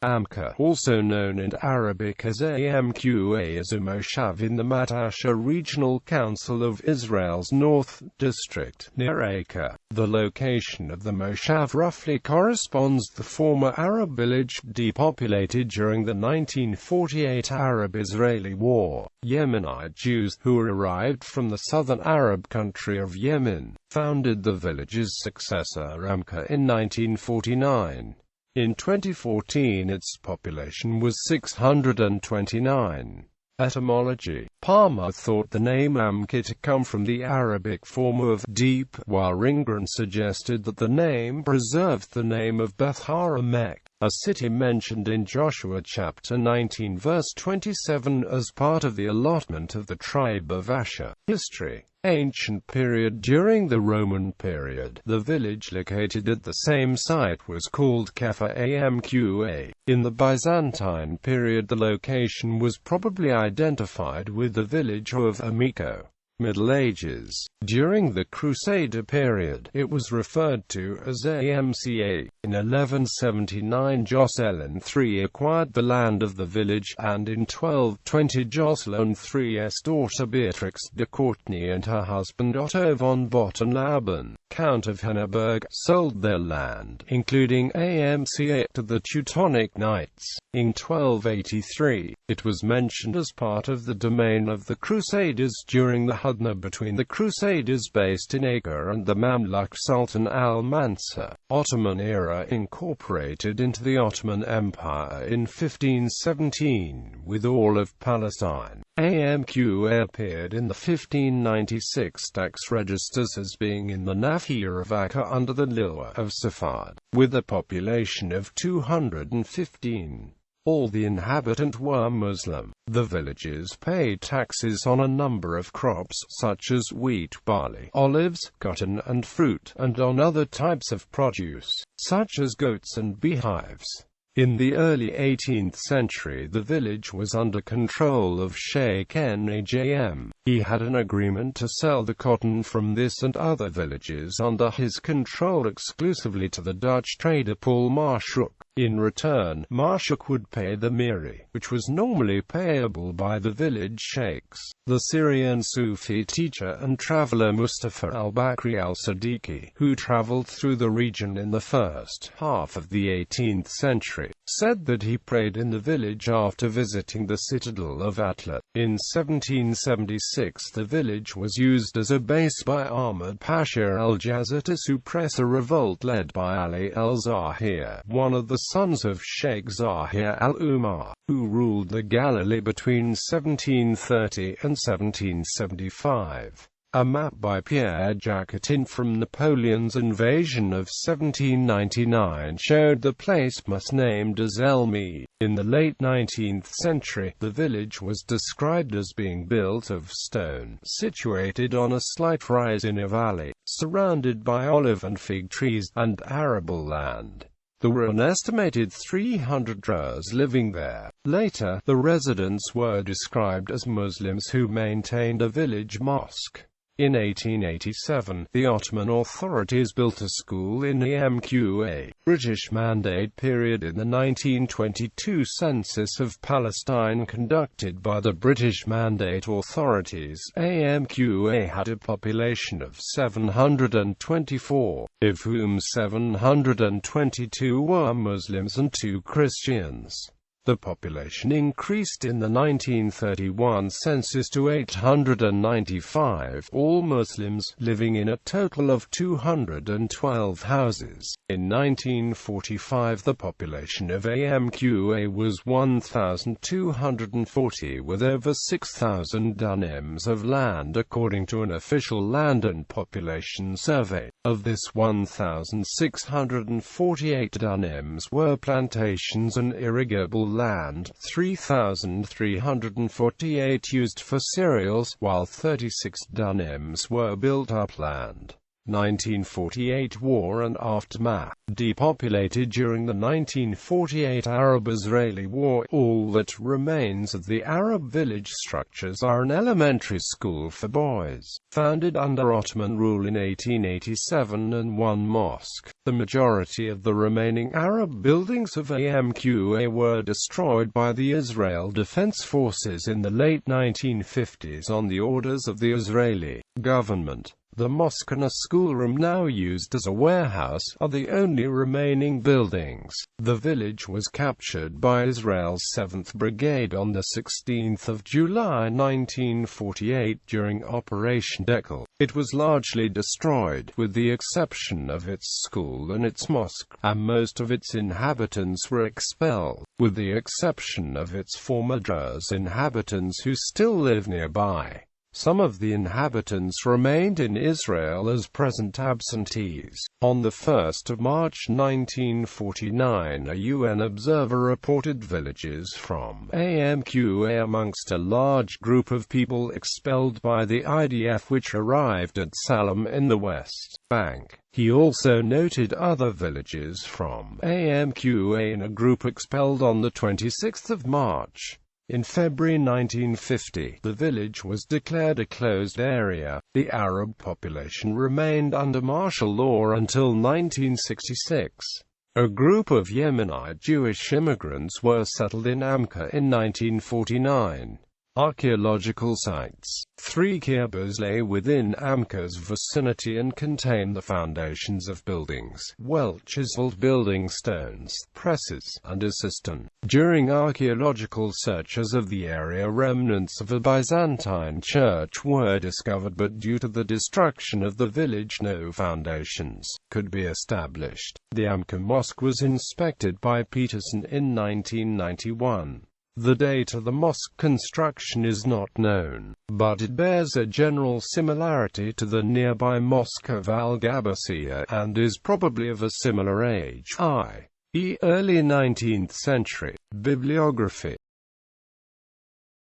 Amka, also known in Arabic as Amqa, is a moshav in the Matasha Regional Council of Israel's North District, near Acre. The location of the moshav roughly corresponds to the former Arab village, depopulated during the 1948 Arab-Israeli War. Yemenite Jews, who arrived from the southern Arab country of Yemen, founded the village's successor Amqa in 1949. In 2014 its population was 629. Etymology: Palmer thought the name Amqa to come from the Arabic form of deep, while Ringren suggested that the name preserved the name of Beth Haramek, a city mentioned in Joshua chapter 19 verse 27 as part of the allotment of the tribe of Asher. History: Ancient period. During the Roman period, the village located at the same site was called Kepha Amqa. In the Byzantine period, the location was probably identified with the village of Amqa. Middle Ages. During the Crusader period, it was referred to as Amca. In 1179 Jocelyn III acquired the land of the village, and in 1220 Jocelyn III's daughter Beatrix de Courtenay and her husband Otto von Bottenlaben, Count of Henneberg, sold their land, including Amca, to the Teutonic Knights. In 1283, it was mentioned as part of the domain of the Crusaders during the Hudna between the Crusaders based in Acre and the Mamluk Sultan al-Mansur. Ottoman era incorporated into the Ottoman Empire in 1517, with all of Palestine. Amqa appeared in the 1596 tax registers as being in the Nahiyah of Acre under the Liwa of Safad, with a population of 215. All the inhabitants were Muslim. The villages paid taxes on a number of crops such as wheat, barley, olives, cotton and fruit, and on other types of produce, such as goats and beehives. In the early 18th century the village was under control of Sheikh Najm. He had an agreement to sell the cotton from this and other villages under his control exclusively to the Dutch trader Paul Marshoek. In return, Marshoek would pay the miri, which was normally payable by the village sheikhs. The Syrian Sufi teacher and traveler Mustafa al-Bakri al-Siddiqui, who traveled through the region in the first half of the 18th century, said that he prayed in the village after visiting the citadel of Atlat. In 1776 the village was used as a base by Ahmad Pasha al-Jazir to suppress a revolt led by Ali al-Zahir, one of the sons of Sheikh Zahir al-Umar, who ruled the Galilee between 1730 and 1775. A map by Pierre Jacotin from Napoleon's invasion of 1799 showed the place misnamed as Elmi. In the late 19th century, the village was described as being built of stone, situated on a slight rise in a valley, surrounded by olive and fig trees, and arable land. There were an estimated 300 Druze living there. Later, the residents were described as Muslims who maintained a village mosque. In 1887, the Ottoman authorities built a school in the Amqa. British Mandate period. In the 1922 census of Palestine conducted by the British Mandate authorities, Amqa had a population of 724, of whom 722 were Muslims and 2 Christians. The population increased in the 1931 census to 895, all Muslims, living in a total of 212 houses. In 1945 the population of Amqa was 1,240 with over 6,000 dunams of land according to an official land and population survey. Of this 1,648 dunams were plantations and irrigable land, 3,348 used for cereals, while 36 dunams were built-up land. 1948 War and Aftermath. Depopulated during the 1948 Arab-Israeli War, all that remains of the Arab village structures are an elementary school for boys, founded under Ottoman rule in 1887, and one mosque. The majority of the remaining Arab buildings of Amqa were destroyed by the Israel Defense Forces in the late 1950s on the orders of the Israeli government. The mosque and a schoolroom, now used as a warehouse, are the only remaining buildings. The village was captured by Israel's 7th Brigade on 16 July 1948 during Operation Dekel. It was largely destroyed, with the exception of its school and its mosque, and most of its inhabitants were expelled, with the exception of its former Druze inhabitants who still live nearby. Some of the inhabitants remained in Israel as present absentees. On 1 March 1949, a UN observer reported villages from Amqa amongst a large group of people expelled by the IDF which arrived at Salem in the West Bank. He also noted other villages from Amqa in a group expelled on 26 March. In February 1950, the village was declared a closed area. The Arab population remained under martial law until 1966. A group of Yemenite Jewish immigrants were settled in Amqa in 1949. Archaeological sites. 3 kibbutz lay within Amqa's vicinity and contain the foundations of buildings, well-chiseled building stones, presses, and a cistern. During archaeological searches of the area, remnants of a Byzantine church were discovered, but due to the destruction of the village, no foundations could be established. The Amqa Mosque was inspected by Peterson in 1991. The date of the mosque construction is not known, but it bears a general similarity to the nearby Mosque of Al-Gabasiyah, and is probably of a similar age, i.e. early 19th century. Bibliography